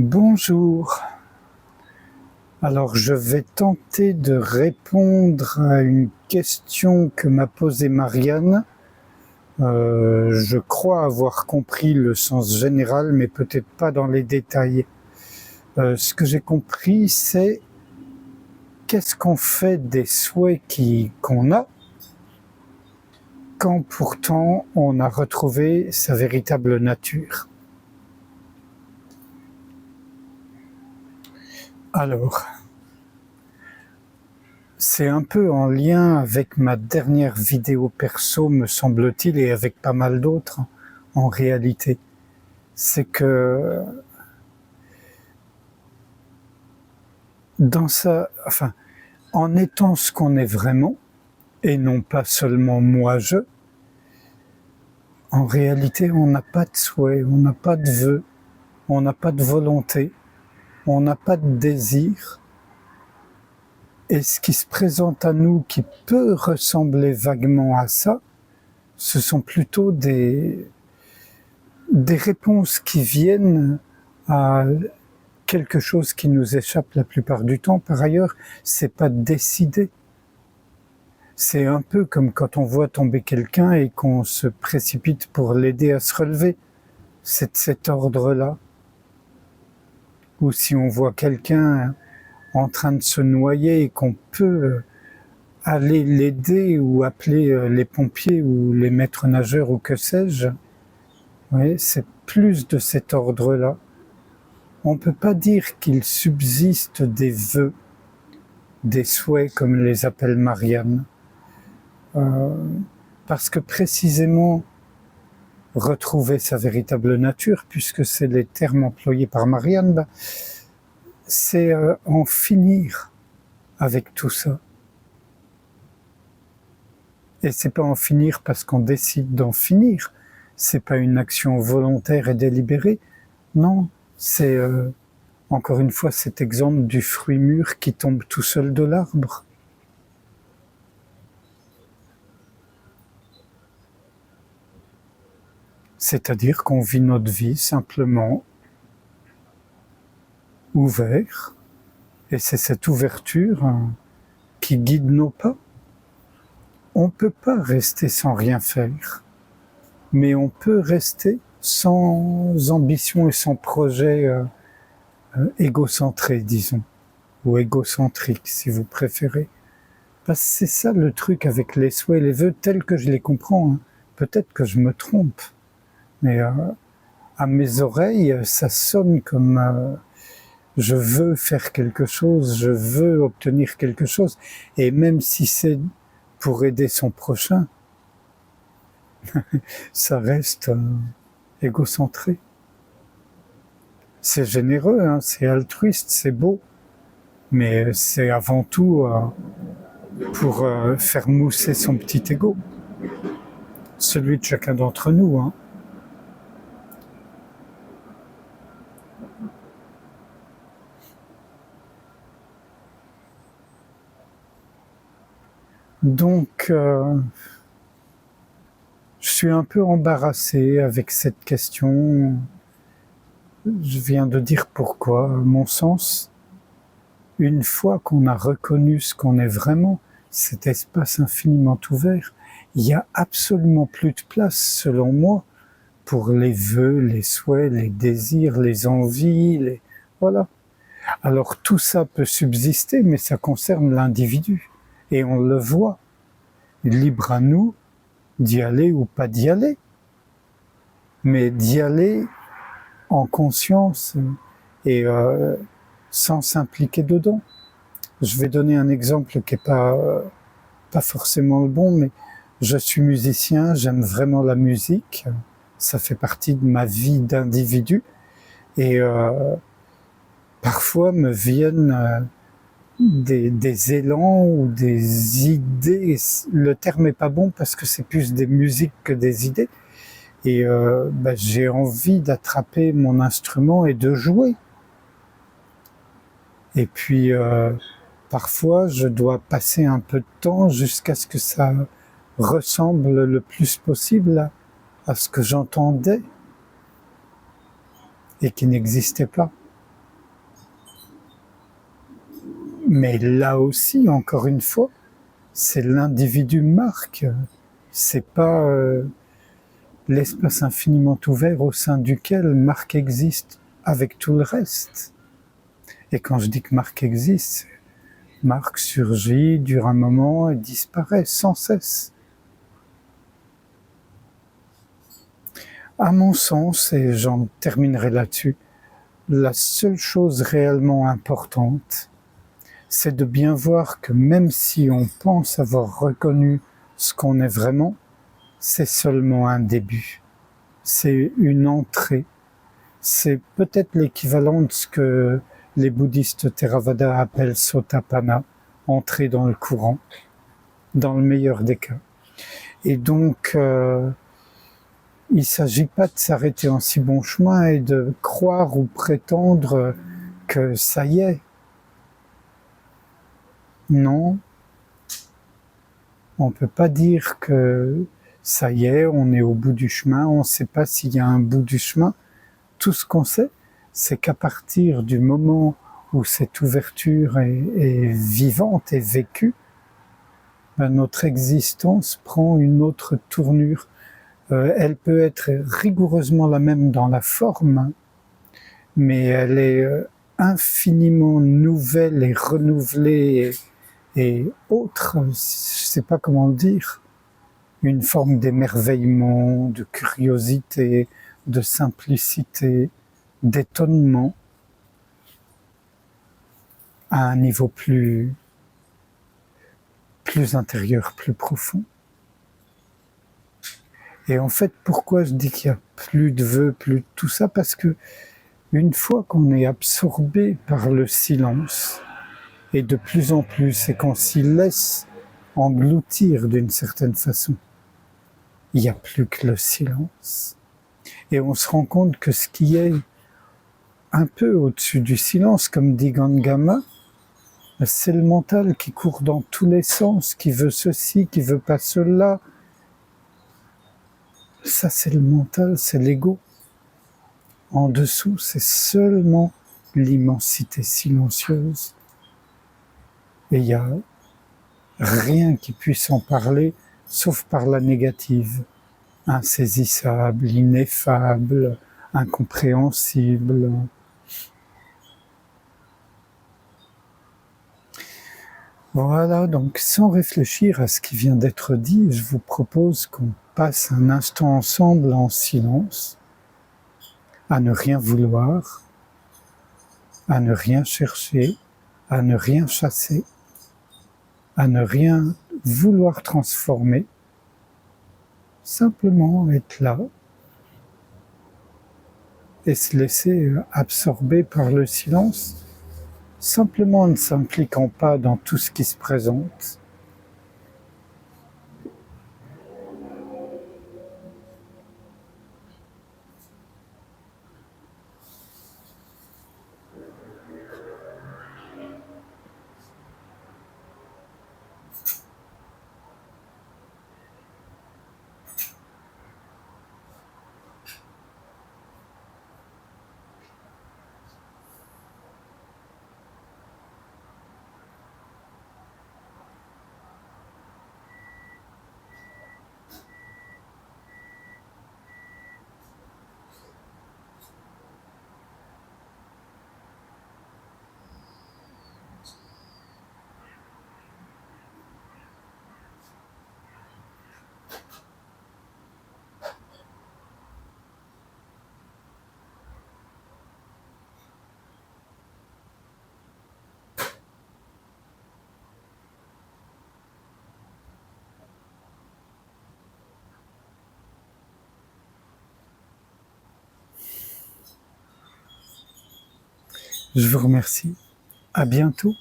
Bonjour. Alors je vais tenter de répondre à une question que m'a posée Marianne. Je crois avoir compris le sens général, mais peut-être pas dans les détails. Ce que j'ai compris, c'est qu'est-ce qu'on fait des souhaits qu'on a quand pourtant on a retrouvé sa véritable nature. Alors, c'est un peu en lien avec ma dernière vidéo perso, me semble-t-il, et avec pas mal d'autres en réalité. C'est que en étant ce qu'on est vraiment, et non pas seulement moi-je, en réalité, on n'a pas de souhait, on n'a pas de vœu, on n'a pas de volonté, on n'a pas de désir. Et ce qui se présente à nous, qui peut ressembler vaguement à ça, ce sont plutôt des réponses qui viennent à quelque chose qui nous échappe la plupart du temps. Par ailleurs, c'est pas décidé. C'est un peu comme quand on voit tomber quelqu'un et qu'on se précipite pour l'aider à se relever. C'est de cet ordre-là. Ou si on voit quelqu'un en train de se noyer et qu'on peut aller l'aider ou appeler les pompiers ou les maîtres nageurs ou que sais-je, oui, c'est plus de cet ordre-là. On ne peut pas dire qu'il subsiste des vœux, des souhaits comme les appelle Marianne. Parce que précisément, retrouver sa véritable nature, puisque c'est les termes employés par Marianne, c'est en finir avec tout ça. Et c'est pas en finir parce qu'on décide d'en finir, c'est pas une action volontaire et délibérée, non, c'est encore une fois cet exemple du fruit mûr qui tombe tout seul de l'arbre. C'est-à-dire qu'on vit notre vie simplement ouvert, et c'est cette ouverture qui guide nos pas. On ne peut pas rester sans rien faire, mais on peut rester sans ambition et sans projet égocentré, disons, ou égocentrique si vous préférez. Parce que c'est ça le truc avec les souhaits et les vœux tels que je les comprends. Peut-être que je me trompe, mais à mes oreilles, ça sonne comme je veux faire quelque chose, je veux obtenir quelque chose, et même si c'est pour aider son prochain, ça reste égocentré. C'est généreux, c'est altruiste, c'est beau, mais c'est avant tout pour faire mousser son petit ego, celui de chacun d'entre nous. Donc, je suis un peu embarrassé avec cette question. Je viens de dire pourquoi. À mon sens, une fois qu'on a reconnu ce qu'on est vraiment, cet espace infiniment ouvert, il n'y a absolument plus de place, selon moi, pour les vœux, les souhaits, les désirs, les envies, voilà. Alors tout ça peut subsister, mais ça concerne l'individu. Et on le voit. Libre à nous d'y aller ou pas d'y aller. Mais d'y aller en conscience et sans s'impliquer dedans. Je vais donner un exemple qui n'est pas forcément le bon, mais je suis musicien, j'aime vraiment la musique. Ça fait partie de ma vie d'individu. Et parfois me viennent des élans ou des idées. Le terme n'est pas bon parce que c'est plus des musiques que des idées. Et j'ai envie d'attraper mon instrument et de jouer. Et puis parfois je dois passer un peu de temps jusqu'à ce que ça ressemble le plus possible à ce que j'entendais et qui n'existait pas. Mais là aussi, encore une fois, c'est l'individu Marc, c'est pas l'espace infiniment ouvert au sein duquel Marc existe avec tout le reste. Et quand je dis que Marc existe, Marc surgit, dure un moment et disparaît sans cesse. À mon sens, et j'en terminerai là-dessus, la seule chose réellement importante, c'est de bien voir que même si on pense avoir reconnu ce qu'on est vraiment, c'est seulement un début. C'est une entrée. C'est peut-être l'équivalent de ce que les bouddhistes Theravada appellent Sotapanna, entrer dans le courant, dans le meilleur des cas. Et donc, il ne s'agit pas de s'arrêter en si bon chemin et de croire ou prétendre que ça y est. Non, on ne peut pas dire que ça y est, on est au bout du chemin, on ne sait pas s'il y a un bout du chemin. Tout ce qu'on sait, c'est qu'à partir du moment où cette ouverture est vivante et vécue, ben notre existence prend une autre tournure. Elle peut être rigoureusement la même dans la forme, mais elle est infiniment nouvelle et renouvelée et autre, je ne sais pas comment le dire, une forme d'émerveillement, de curiosité, de simplicité, d'étonnement à un niveau plus intérieur, plus profond. Et en fait, pourquoi je dis qu'il n'y a plus de vœux, plus de tout ça? Parce que une fois qu'on est absorbé par le silence, et de plus en plus, et qu'on s'y laisse engloutir d'une certaine façon, il n'y a plus que le silence. Et on se rend compte que ce qui est un peu au-dessus du silence, comme dit Gangama, c'est le mental qui court dans tous les sens, qui veut ceci, qui veut pas cela. Ça, c'est le mental, c'est l'ego. En dessous, c'est seulement l'immensité silencieuse. Et il n'y a rien qui puisse en parler, sauf par la négative. Insaisissable, ineffable, incompréhensible. Voilà, donc sans réfléchir à ce qui vient d'être dit, je vous propose qu'on passe un instant ensemble en silence, à ne rien vouloir, à ne rien chercher, à ne rien chasser, à ne rien vouloir transformer, simplement être là et se laisser absorber par le silence, simplement en ne s'impliquant pas dans tout ce qui se présente. Je vous remercie. À bientôt.